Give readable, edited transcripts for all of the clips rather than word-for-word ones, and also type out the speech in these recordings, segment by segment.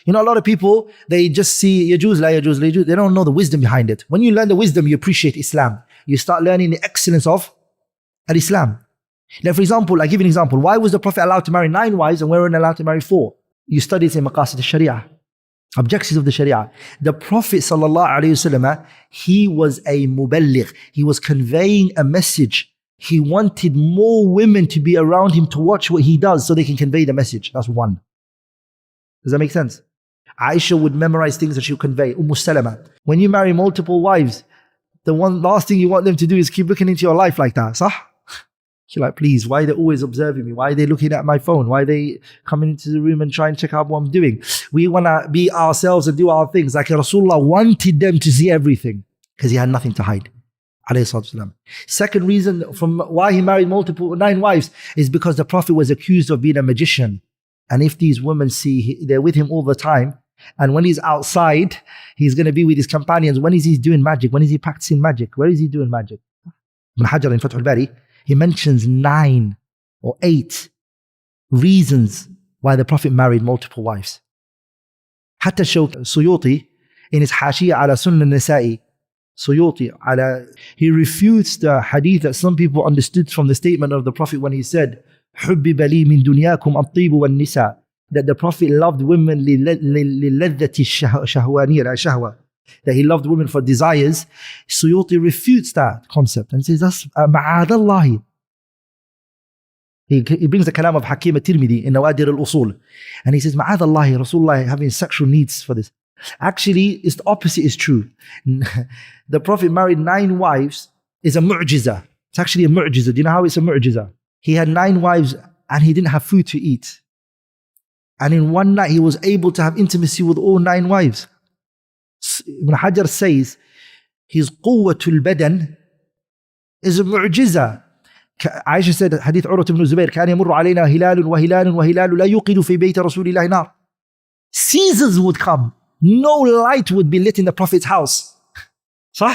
You know, a lot of people, they just see yajuz, la yajuz, la yajuz. They don't know the wisdom behind it. When you learn the wisdom, you appreciate Islam. You start learning the excellence of Islam. Now, for example, I give you an example. Why was the Prophet allowed to marry 9 wives and we weren't allowed to marry 4? You study it in Maqasid al-Sharia, objectives of the Sharia. The Prophet sallallahu alaihi wasallam, he was a muballigh. He was conveying a message. He wanted more women to be around him to watch what he does so they can convey the message. That's one. Does that make sense? Aisha would memorize things that she would convey. Salama. When you marry multiple wives, the last thing you want them to do is keep looking into your life like that. Sah? You're like, please, why are they always observing me? Why are they looking at my phone? Why are they coming into the room and trying to check out what I'm doing? We want to be ourselves and do our things. Like Rasulullah wanted them to see everything because he had nothing to hide. Second reason from why he married 9 wives is because the Prophet was accused of being a magician. And if these women see they're with him all the time, and when he's outside, he's going to be with his companions. When is he doing magic? When is he practicing magic? Where is he doing magic? Ibn Hajar in Fath al-Bari, he mentions 9 or 8 reasons why the Prophet married multiple wives. Hatta Suyuti in his Hashiyah ala Sunnah Nasa'i, he refutes the hadith that some people understood from the statement of the Prophet when he said, حُبِّبَ لِي مِن دُنْيَاكُمْ الطِّيبُ وَالنِّسَاءِ, that the Prophet loved women لِلَّذَّةِ الشَّهْوَانِيَّةِ, that he loved women for desires. Suyuti refutes that concept and says that's ma'adallahi. He brings the kalam of Hakim at-Tirmidhi in Nawadir al-Usul, and he says ma'adallahi, Rasulullah having sexual needs for this. Actually, it's the opposite is true. The Prophet married 9 wives is a mu'jiza. It's actually a mu'jiza. Do you know how it's a mu'jiza? He had 9 wives and he didn't have food to eat. And in one night he was able to have intimacy with all 9 wives. Ibn Hajar says his quwwatul badan is a mu'jiza. Aisha said, Hadith Urwat ibn Zubayr, كان يمر علينا هلال وهلال وهلال لا يوقد في بيت رسول الله نار. Seasons would come. No light would be lit in the Prophet's house. Sah?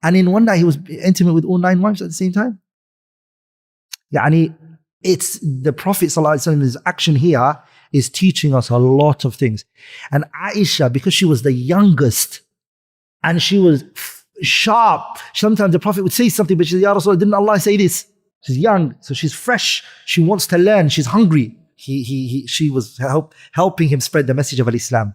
And in one night he was intimate with all 9 wives at the same time. Yani, it's the Prophet ﷺ's action here is teaching us a lot of things. And Aisha, because she was the youngest and she was sharp, sometimes the Prophet would say something, but she said, Ya Rasulullah, didn't Allah say this? She's young, so she's fresh. She wants to learn. She's hungry. She was helping him spread the message of Islam.